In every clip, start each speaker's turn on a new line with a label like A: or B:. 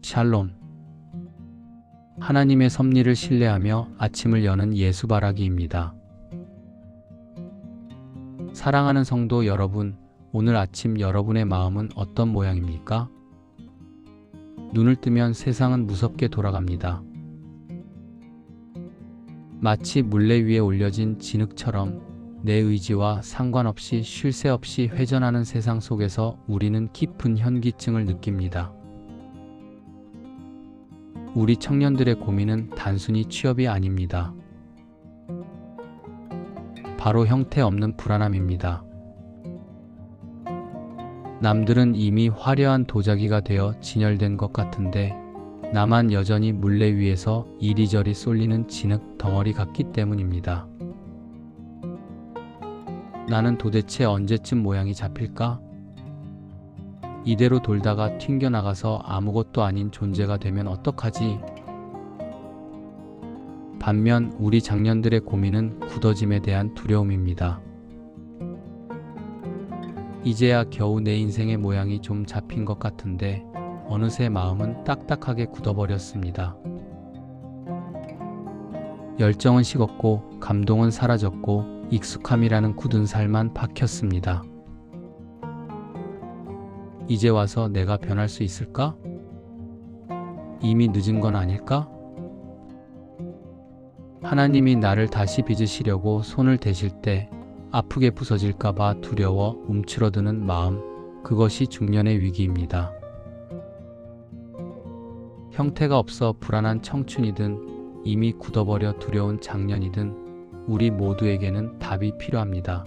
A: 샬롬. 하나님의 섭리를 신뢰하며 아침을 여는 예수바라기입니다. 사랑하는 성도 여러분, 오늘 아침 여러분의 마음은 어떤 모양입니까? 눈을 뜨면 세상은 무섭게 돌아갑니다. 마치 물레 위에 올려진 진흙처럼 내 의지와 상관없이 쉴 새 없이 회전하는 세상 속에서 우리는 깊은 현기증을 느낍니다. 우리 청년들의 고민은 단순히 취업이 아닙니다. 바로 형태 없는 불안함입니다. 남들은 이미 화려한 도자기가 되어 진열된 것 같은데 나만 여전히 물레 위에서 이리저리 쏠리는 진흙 덩어리 같기 때문입니다. 나는 도대체 언제쯤 모양이 잡힐까? 이대로 돌다가 튕겨나가서 아무것도 아닌 존재가 되면 어떡하지? 반면 우리 장년들의 고민은 굳어짐에 대한 두려움입니다. 이제야 겨우 내 인생의 모양이 좀 잡힌 것 같은데 어느새 마음은 딱딱하게 굳어버렸습니다. 열정은 식었고 감동은 사라졌고 익숙함이라는 굳은 살만 박혔습니다. 이제 와서 내가 변할 수 있을까? 이미 늦은 건 아닐까? 하나님이 나를 다시 빚으시려고 손을 대실 때 아프게 부서질까봐 두려워 움츠러드는 마음, 그것이 중년의 위기입니다. 형태가 없어 불안한 청춘이든 이미 굳어버려 두려운 장년이든 우리 모두에게는 답이 필요합니다.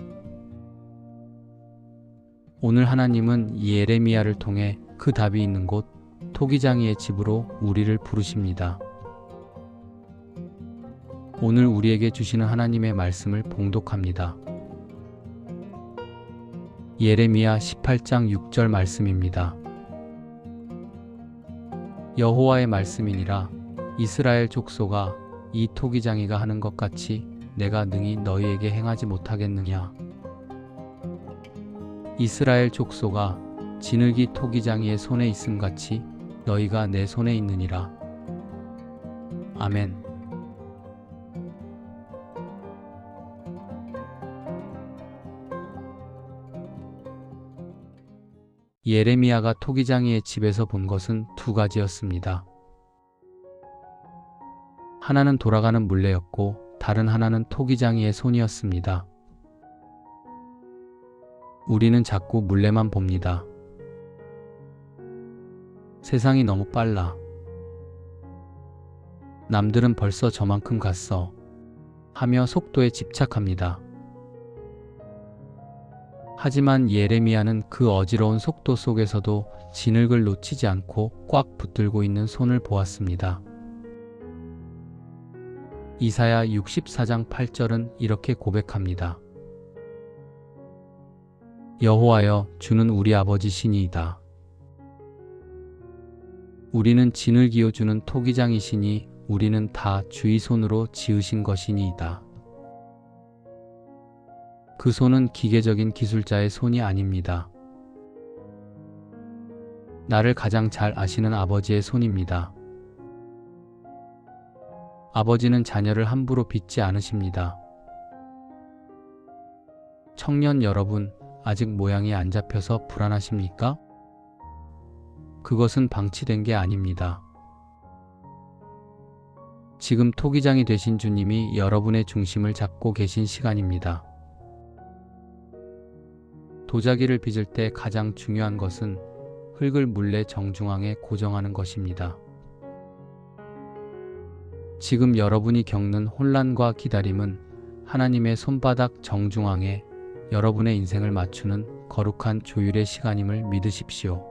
A: 오늘 하나님은 예레미야를 통해 그 답이 있는 곳 토기장이의 집으로 우리를 부르십니다. 오늘 우리에게 주시는 하나님의 말씀을 봉독합니다. 예레미야 18장 6절 말씀입니다. 여호와의 말씀이니라. 이스라엘 족속아, 이 토기장이가 하는 것 같이 내가 능히 너희에게 행하지 못하겠느냐. 이스라엘 족속아, 진흙이 토기장이의 손에 있음같이 너희가 내 손에 있느니라. 아멘. 예레미야가 토기장이의 집에서 본 것은 두 가지였습니다. 하나는 돌아가는 물레였고 다른 하나는 토기장이의 손이었습니다. 우리는 자꾸 물레만 봅니다. 세상이 너무 빨라. 남들은 벌써 저만큼 갔어. 하며 속도에 집착합니다. 하지만 예레미야는 그 어지러운 속도 속에서도 진흙을 놓치지 않고 꽉 붙들고 있는 손을 보았습니다. 이사야 64장 8절은 이렇게 고백합니다. 여호와여, 주는 우리 아버지시니이다. 우리는 진흙이요 주는 토기장이시니 우리는 다 주의 손으로 지으신 것이니이다. 그 손은 기계적인 기술자의 손이 아닙니다. 나를 가장 잘 아시는 아버지의 손입니다. 아버지는 자녀를 함부로 빚지 않으십니다. 청년 여러분, 아직 모양이 안 잡혀서 불안하십니까? 그것은 방치된 게 아닙니다. 지금 토기장이 되신 주님이 여러분의 중심을 잡고 계신 시간입니다. 도자기를 빚을 때 가장 중요한 것은 흙을 물레 정중앙에 고정하는 것입니다. 지금 여러분이 겪는 혼란과 기다림은 하나님의 손바닥 정중앙에 여러분의 인생을 맞추는 거룩한 조율의 시간임을 믿으십시오.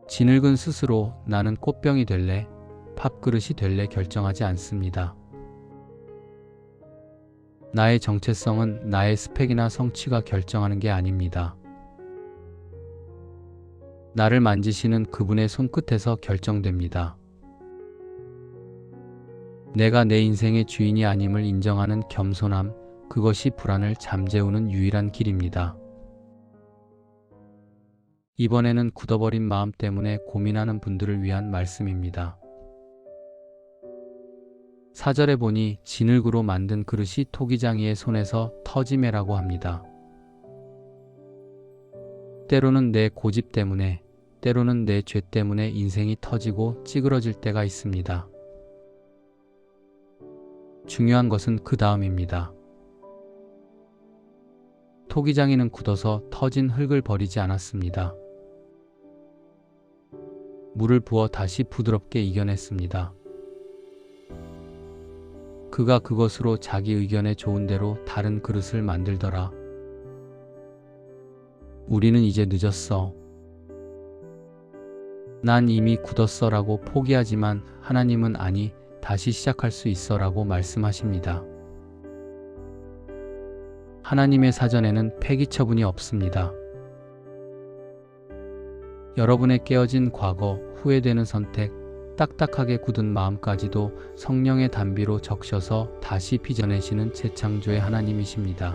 A: 진흙은 스스로 나는 꽃병이 될래, 밥그릇이 될래 결정하지 않습니다. 나의 정체성은 나의 스펙이나 성취가 결정하는 게 아닙니다. 나를 만지시는 그분의 손끝에서 결정됩니다. 내가 내 인생의 주인이 아님을 인정하는 겸손함, 그것이 불안을 잠재우는 유일한 길입니다. 이번에는 굳어버린 마음 때문에 고민하는 분들을 위한 말씀입니다. 4절에 보니 진흙으로 만든 그릇이 토기장이의 손에서 터지매라고 합니다. 때로는 내 고집 때문에, 때로는 내 죄 때문에 인생이 터지고 찌그러질 때가 있습니다. 중요한 것은 그 다음입니다. 토기장이는 굳어서 터진 흙을 버리지 않았습니다. 물을 부어 다시 부드럽게 이겨냈습니다. 그가 그것으로 자기 의견에 좋은 대로 다른 그릇을 만들더라. 우리는 이제 늦었어. 난 이미 굳었어 라고 포기하지만 하나님은 아니, 다시 시작할 수 있어 라고 말씀하십니다. 하나님의 사전에는 폐기 처분이 없습니다. 여러분의 깨어진 과거, 후회되는 선택, 딱딱하게 굳은 마음까지도 성령의 단비로 적셔서 다시 빚어내시는 재창조의 하나님이십니다.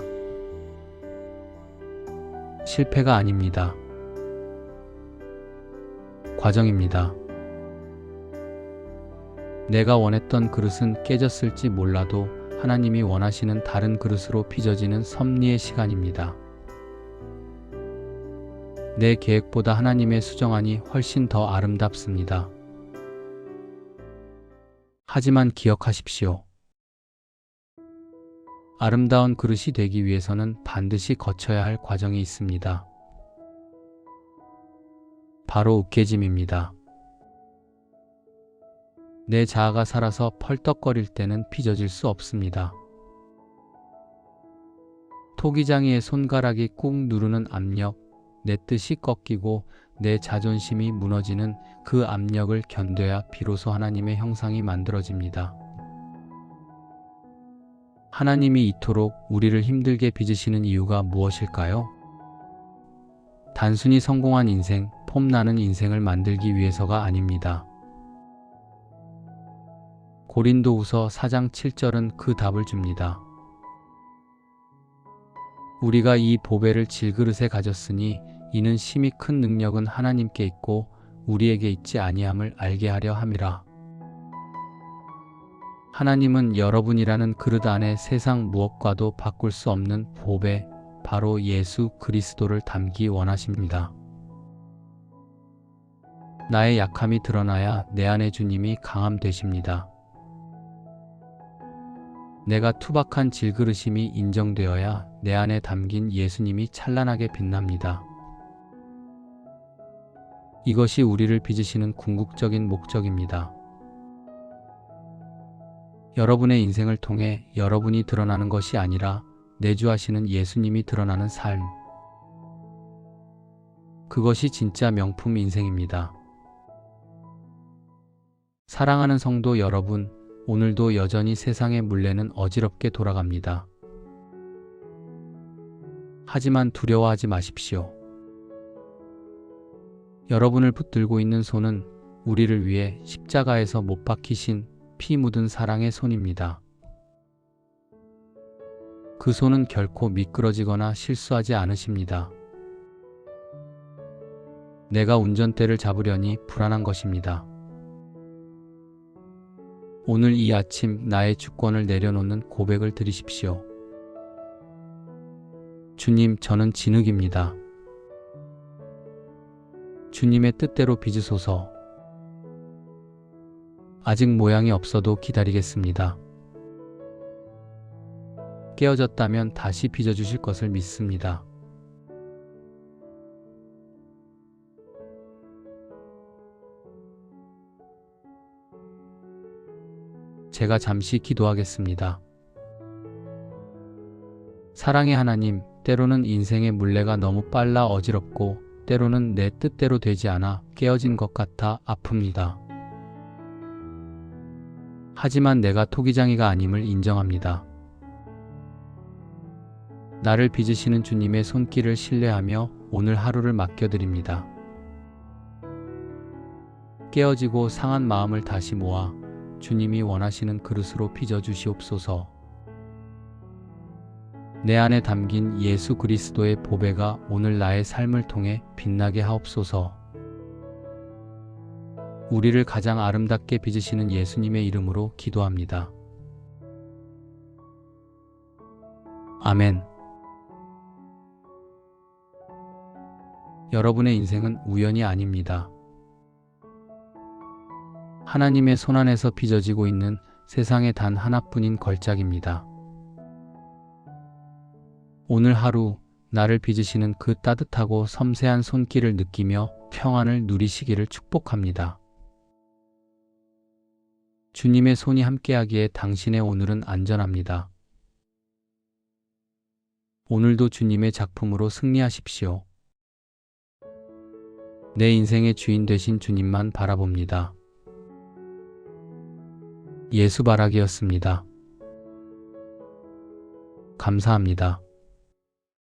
A: 실패가 아닙니다. 과정입니다. 내가 원했던 그릇은 깨졌을지 몰라도 하나님이 원하시는 다른 그릇으로 빚어지는 섭리의 시간입니다. 내 계획보다 하나님의 수정안이 훨씬 더 아름답습니다. 하지만 기억하십시오. 아름다운 그릇이 되기 위해서는 반드시 거쳐야 할 과정이 있습니다. 바로 으깨짐입니다. 내 자아가 살아서 펄떡거릴 때는 빚어질 수 없습니다. 토기장이의 손가락이 꾹 누르는 압력, 내 뜻이 꺾이고 내 자존심이 무너지는 그 압력을 견뎌야 비로소 하나님의 형상이 만들어집니다. 하나님이 이토록 우리를 힘들게 빚으시는 이유가 무엇일까요? 단순히 성공한 인생, 폼나는 인생을 만들기 위해서가 아닙니다. 고린도후서 4장 7절은 그 답을 줍니다. 우리가 이 보배를 질그릇에 가졌으니 이는 심히 큰 능력은 하나님께 있고 우리에게 있지 아니함을 알게 하려 함이라. 하나님은 여러분이라는 그릇 안에 세상 무엇과도 바꿀 수 없는 보배, 바로 예수 그리스도를 담기 원하십니다. 나의 약함이 드러나야 내 안에 주님이 강함 되십니다. 내가 투박한 질그릇임이 인정되어야 내 안에 담긴 예수님이 찬란하게 빛납니다. 이것이 우리를 빚으시는 궁극적인 목적입니다. 여러분의 인생을 통해 여러분이 드러나는 것이 아니라 내주하시는 예수님이 드러나는 삶. 그것이 진짜 명품 인생입니다. 사랑하는 성도 여러분, 오늘도 여전히 세상의 물레는 어지럽게 돌아갑니다. 하지만 두려워하지 마십시오. 여러분을 붙들고 있는 손은 우리를 위해 십자가에서 못 박히신 피 묻은 사랑의 손입니다. 그 손은 결코 미끄러지거나 실수하지 않으십니다. 내가 운전대를 잡으려니 불안한 것입니다. 오늘 이 아침 나의 주권을 내려놓는 고백을 드리십시오. 주님, 저는 진흙입니다. 주님의 뜻대로 빚으소서. 아직 모양이 없어도 기다리겠습니다. 깨어졌다면 다시 빚어주실 것을 믿습니다. 제가 잠시 기도하겠습니다. 사랑의 하나님, 때로는 인생의 물레가 너무 빨라 어지럽고 때로는 내 뜻대로 되지 않아 깨어진 것 같아 아픕니다. 하지만 내가 토기장이가 아님을 인정합니다. 나를 빚으시는 주님의 손길을 신뢰하며 오늘 하루를 맡겨드립니다. 깨어지고 상한 마음을 다시 모아 주님이 원하시는 그릇으로 빚어 주시옵소서. 내 안에 담긴 예수 그리스도의 보배가 오늘 나의 삶을 통해 빛나게 하옵소서. 우리를 가장 아름답게 빚으시는 예수님의 이름으로 기도합니다. 아멘. 여러분의 인생은 우연이 아닙니다. 하나님의 손안에서 빚어지고 있는 세상에 단 하나뿐인 걸작입니다. 오늘 하루 나를 빚으시는 그 따뜻하고 섬세한 손길을 느끼며 평안을 누리시기를 축복합니다. 주님의 손이 함께하기에 당신의 오늘은 안전합니다. 오늘도 주님의 작품으로 승리하십시오. 내 인생의 주인 되신 주님만 바라봅니다. 예수 바라기였습니다. 감사합니다.